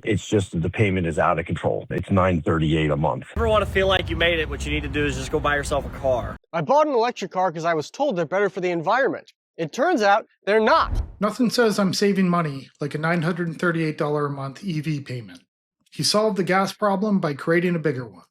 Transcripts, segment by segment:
It's just that the payment is out of control. It's $938 a month. If you ever want to feel like you made it, what you need to do is just go buy yourself a car. I bought an electric car because I was told they're better for the environment. It turns out they're not. Nothing says I'm saving money like a $938 a month EV payment. He solved the gas problem by creating a bigger one.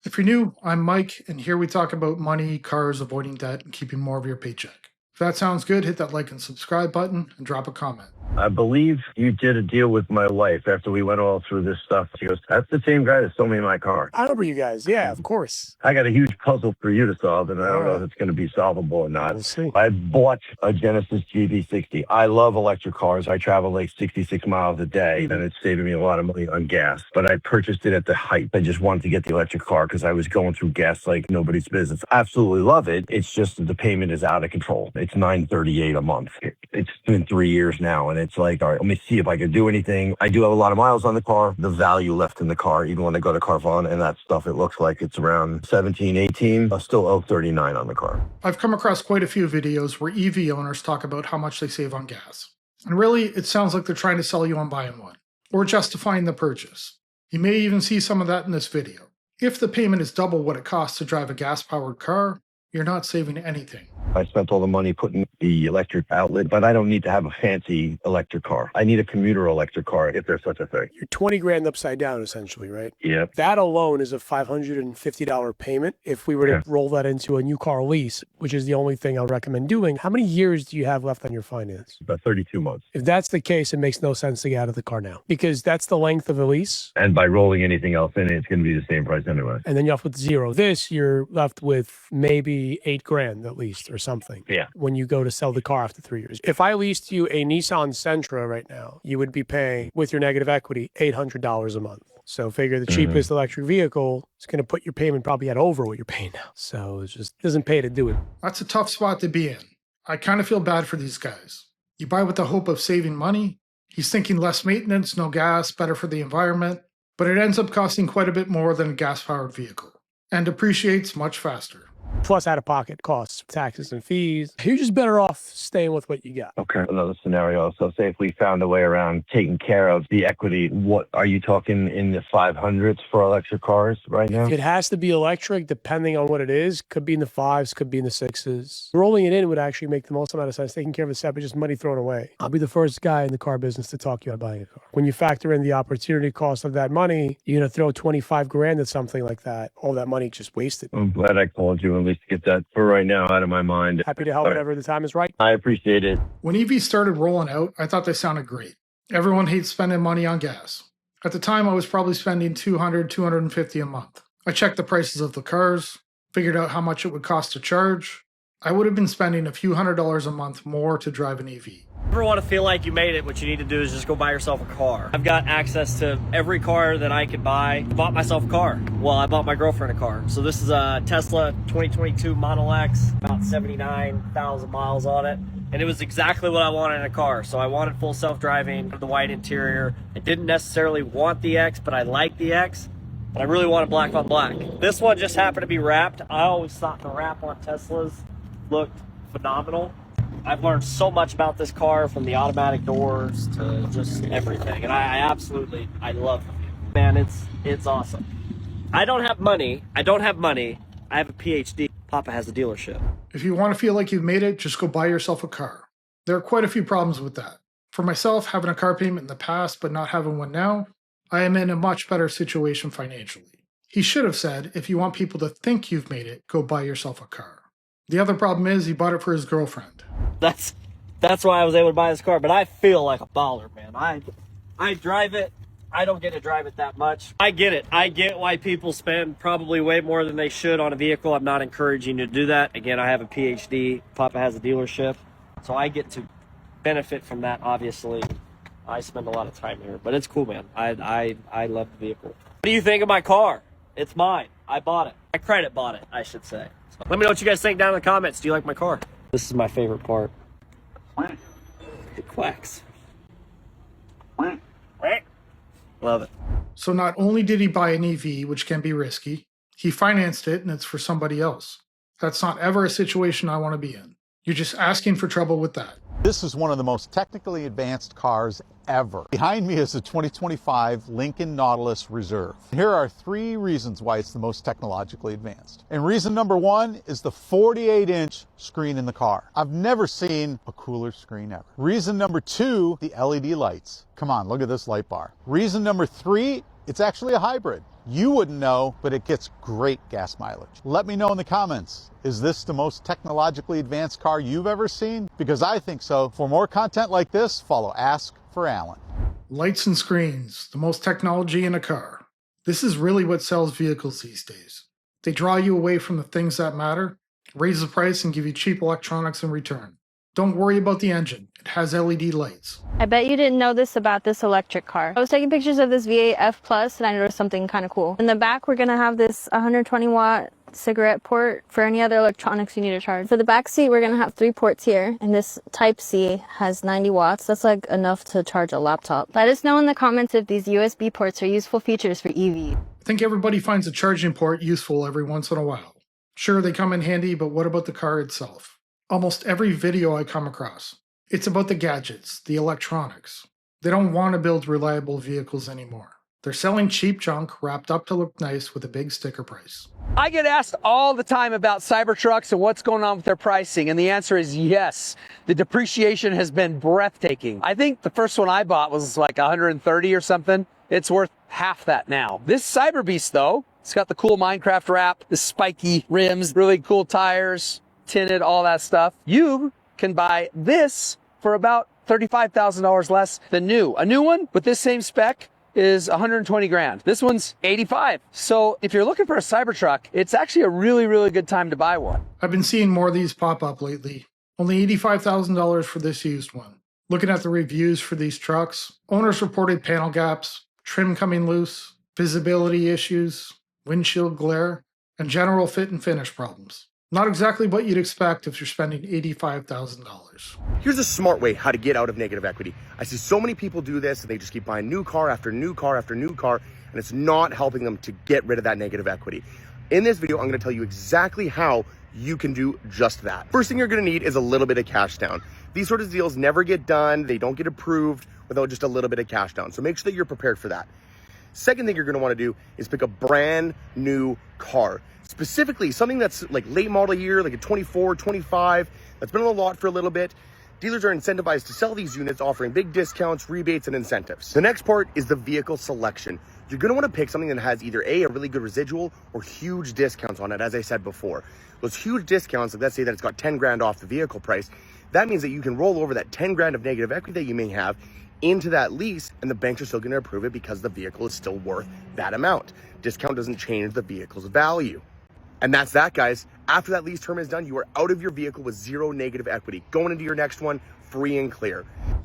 If you're new, I'm Mike, and here we talk about money, cars, avoiding debt, and keeping more of your paycheck. If that sounds good, hit that like and subscribe button and drop a comment. I believe you did a deal with my wife after we went all through this stuff. She goes, that's the same guy that sold me my car. I remember you guys. Yeah, of course. I got a huge puzzle for you to solve, and I don't know if it's going to be solvable or not. We'll see. I bought a Genesis GV60. I love electric cars. I travel like 66 miles a day, and it's saving me a lot of money on gas. But I purchased it at the height. I just wanted to get the electric car because I was going through gas like nobody's business. I absolutely love it. It's just that the payment is out of control. It's $938 a month. It's been 3 years now, and it's like, all right, let me see if I can do anything. I do have a lot of miles on the car. The value left in the car, even when I go to Carvana and that stuff, it looks like it's around 17, 18. I still owe 39 on the car. I've come across quite a few videos where EV owners talk about how much they save on gas. And really, it sounds like they're trying to sell you on buying one, or justifying the purchase. You may even see some of that in this video. If the payment is double what it costs to drive a gas-powered car, you're not saving anything. I spent all the money putting the electric outlet, but I don't need to have a fancy electric car. I need a commuter electric car if there's such a thing. You're 20 grand upside down, essentially, right? Yep. That alone is a $550 payment. If we were to roll that into a new car lease, which is the only thing I'll recommend doing, how many years do you have left on your finance? About 32 months. If that's the case, it makes no sense to get out of the car now because that's the length of the lease. And by rolling anything else in, it's going to be the same price anyway. And then you're left with zero. This, you're left with maybe 8 grand at least or something. Yeah. When you go to sell the car after 3 years. If I leased you a Nissan Sentra right now, you would be paying, with your negative equity, $800 a month. So figure the cheapest electric vehicle is going to put your payment probably at over what you're paying now. So it just doesn't pay to do it. That's a tough spot to be in. I kind of feel bad for these guys. You buy with the hope of saving money. He's thinking less maintenance, no gas, better for the environment. But it ends up costing quite a bit more than a gas-powered vehicle. And depreciates much faster. Plus out-of-pocket costs, taxes and fees. You're just better off staying with what you got. Okay. Another scenario. So say if we found a way around taking care of the equity, what are you talking in the 500s for electric cars right now? It has to be electric, depending on what it is. Could be in the 5s, could be in the 6s. Rolling it in would actually make the most amount of sense. Taking care of the separate, just money thrown away. I'll be the first guy in the car business to talk you about buying a car. When you factor in the opportunity cost of that money, you're going to throw 25 grand at something like that. All that money just wasted. I'm glad I called you at least to get that for right now out of my mind. Happy to help whenever the time is right. I appreciate it. When EVs started rolling out, I thought they sounded great. Everyone hates spending money on gas. At the time, I was probably spending $200, $250 a month. I checked the prices of the cars, figured out how much it would cost to charge. I would have been spending a few $100s a month more to drive an EV. If you ever want to feel like you made it, what you need to do is just go buy yourself a car. I've got access to every car that I could buy. I bought myself a car. Well, I bought my girlfriend a car. So this is a Tesla 2022 Model X, about 79,000 miles on it. And it was exactly what I wanted in a car. So I wanted full self-driving, the white interior. I didn't necessarily want the X, but I liked the X. But I really wanted black on black. This one just happened to be wrapped. I always thought the wrap on Teslas looked phenomenal. I've learned so much about this car, from the automatic doors to just everything, and I love it. Man, it's awesome. I don't have money. I have a PhD. Papa has a dealership. If you want to feel like you've made it, just go buy yourself a car. There are quite a few problems with that. For myself, having a car payment in the past but not having one now, I am in a much better situation financially. He should have said, if you want people to think you've made it, go buy yourself a car. The other problem is he bought it for his girlfriend. That's why I was able to buy this car, but I feel like a baller, man. I drive it. I don't get to drive it that much. I get it. I get why people spend probably way more than they should on a vehicle. I'm not encouraging you to do that. Again, I have a PhD. Papa has a dealership. So I get to benefit from that, obviously. I spend a lot of time here, but it's cool, man. I love the vehicle. What do you think of my car? It's mine. I bought it. I credit bought it, I should say. So let me know what you guys think down in the comments. Do you like my car? This is my favorite part. It quacks. Love it. So not only did he buy an EV, which can be risky, he financed it and it's for somebody else. That's not ever a situation I want to be in. You're just asking for trouble with that. This is one of the most technically advanced cars ever. Behind me is a 2025 Lincoln Nautilus Reserve. Here are 3 reasons why it's the most technologically advanced. And reason number 1 is the 48-inch screen in the car. I've never seen a cooler screen ever. Reason number 2, the LED lights. Come on, look at this light bar. Reason number 3, it's actually a hybrid. You wouldn't know, but it gets great gas mileage. Let me know in the comments, is this the most technologically advanced car you've ever seen? Because I think so. For more content like this, follow Ask for Alan. Lights and screens, the most technology in a car. This is really what sells vehicles these days. They draw you away from the things that matter, raise the price, and give you cheap electronics in return. Don't worry about the engine. It has LED lights. I bet you didn't know this about this electric car. I was taking pictures of this V8 F Plus and I noticed something kind of cool. In the back, we're going to have this 120 watt cigarette port for any other electronics you need to charge. For the back seat, we're going to have 3 ports here, and this Type C has 90 watts. That's like enough to charge a laptop. Let us know in the comments if these USB ports are useful features for EV. I think everybody finds a charging port useful every once in a while. Sure, they come in handy, but what about the car itself? Almost every video I come across, it's about the gadgets, the electronics. They don't want to build reliable vehicles anymore. They're selling cheap junk wrapped up to look nice with a big sticker price. I get asked all the time about Cybertrucks and what's going on with their pricing, and the answer is yes. The depreciation has been breathtaking. I think the first one I bought was like 130 or something. It's worth half that now. This Cyber Beast though, it's got the cool Minecraft wrap, the spiky rims, really cool tires, tinted, all that stuff. You can buy this for about $35,000 less than new. A new one with this same spec is 120 grand. This one's 85. So if you're looking for a Cybertruck, it's actually a really, really good time to buy one. I've been seeing more of these pop up lately. Only $85,000 for this used one. Looking at the reviews for these trucks, owners reported panel gaps, trim coming loose, visibility issues, windshield glare, and general fit and finish problems. Not exactly what you'd expect if you're spending $85,000. Here's a smart way how to get out of negative equity. I see so many people do this and they just keep buying new car after new car after new car, and it's not helping them to get rid of that negative equity. In this video, I'm going to tell you exactly how you can do just that. First thing you're going to need is a little bit of cash down. These sort of deals never get done. They don't get approved without just a little bit of cash down. So make sure that you're prepared for that. Second thing you're going to want to do is pick a brand new car. Specifically, something that's like late model year, like a 24, 25, that's been on the lot for a little bit. Dealers are incentivized to sell these units, offering big discounts, rebates, and incentives. The next part is the vehicle selection. You're going to want to pick something that has either a really good residual or huge discounts on it, as I said before. Those huge discounts, like let's say that it's got 10 grand off the vehicle price, that means that you can roll over that 10 grand of negative equity that you may have into that lease, and the banks are still going to approve it because the vehicle is still worth that amount. Discount doesn't change the vehicle's value. And that's that, guys. After that lease term is done, you are out of your vehicle with zero negative equity. Going into your next one, free and clear.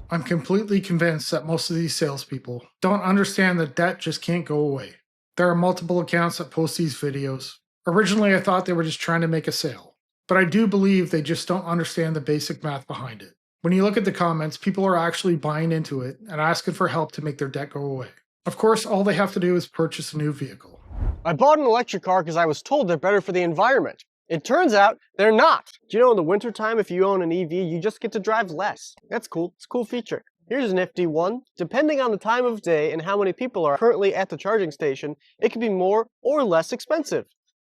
I'm completely convinced that most of these salespeople don't understand that debt just can't go away. There are multiple accounts that post these videos. Originally, I thought they were just trying to make a sale, but I do believe they just don't understand the basic math behind it. When you look at the comments, people are actually buying into it and asking for help to make their debt go away. Of course, all they have to do is purchase a new vehicle. I bought an electric car because I was told they're better for the environment. It turns out they're not. Do you know in the wintertime, if you own an EV, you just get to drive less? That's cool. It's a cool feature. Here's an nifty one. Depending on the time of day and how many people are currently at the charging station, it can be more or less expensive.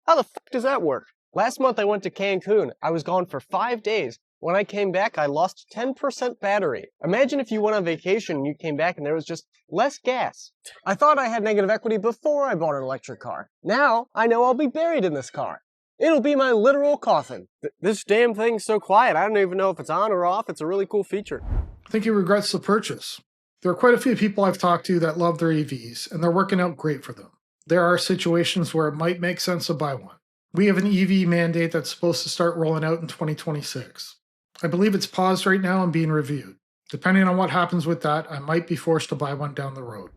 How the fuck does that work? Last month I went to Cancun. I was gone for 5 days. When I came back, I lost 10% battery. Imagine if you went on vacation and you came back and there was just less gas. I thought I had negative equity before I bought an electric car. Now I know I'll be buried in this car. It'll be my literal coffin. This damn thing's so quiet, I don't even know if it's on or off. It's a really cool feature. I think he regrets the purchase. There are quite a few people I've talked to that love their EVs, and they're working out great for them. There are situations where it might make sense to buy one. We have an EV mandate that's supposed to start rolling out in 2026. I believe it's paused right now and being reviewed. Depending on what happens with that, I might be forced to buy one down the road.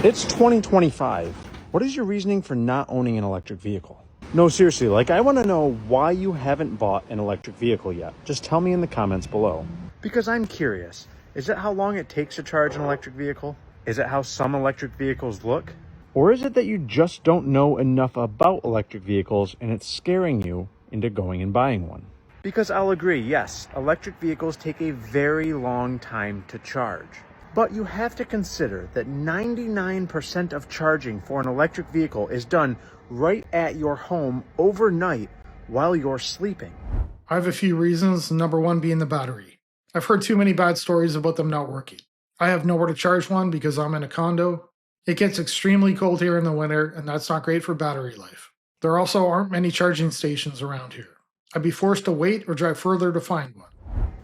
It's 2025. What is your reasoning for not owning an electric vehicle? No, seriously, I want to know why you haven't bought an electric vehicle yet. Just tell me in the comments below. Because I'm curious. Is it how long it takes to charge an electric vehicle? Is it how some electric vehicles look? Or is it that you just don't know enough about electric vehicles and it's scaring you into going and buying one? Because I'll agree, yes, electric vehicles take a very long time to charge. But you have to consider that 99% of charging for an electric vehicle is done right at your home overnight while you're sleeping. I have a few reasons, number one being the battery. I've heard too many bad stories about them not working. I have nowhere to charge one because I'm in a condo. It gets extremely cold here in the winter, and that's not great for battery life. There also aren't many charging stations around here. I'd be forced to wait or drive further to find one.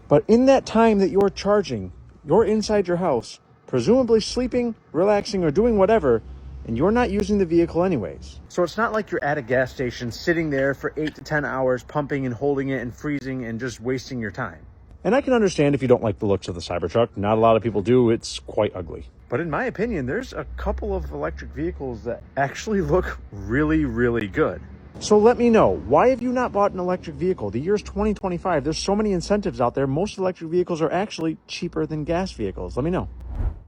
But in that time that you're charging, you're inside your house, presumably sleeping, relaxing, or doing whatever, and you're not using the vehicle anyways. So it's not like you're at a gas station sitting there for 8 to 10 hours pumping and holding it and freezing and just wasting your time. And I can understand if you don't like the looks of the Cybertruck. Not a lot of people do. It's quite ugly. But in my opinion, there's a couple of electric vehicles that actually look really, really good. So let me know, why have you not bought an electric vehicle? The year's 2025. There's so many incentives out there. Most electric vehicles are actually cheaper than gas vehicles. Let me know.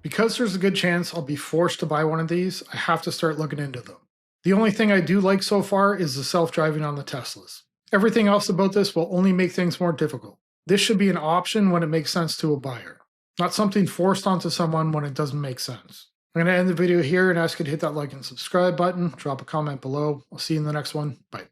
Because there's a good chance I'll be forced to buy one of these, I have to start looking into them. The only thing I do like so far is the self-driving on the Teslas. Everything else about this will only make things more difficult. This should be an option when it makes sense to a buyer, not something forced onto someone when it doesn't make sense. I'm going to end the video here and ask you to hit that like and subscribe button, drop a comment below. I'll see you in the next one. Bye.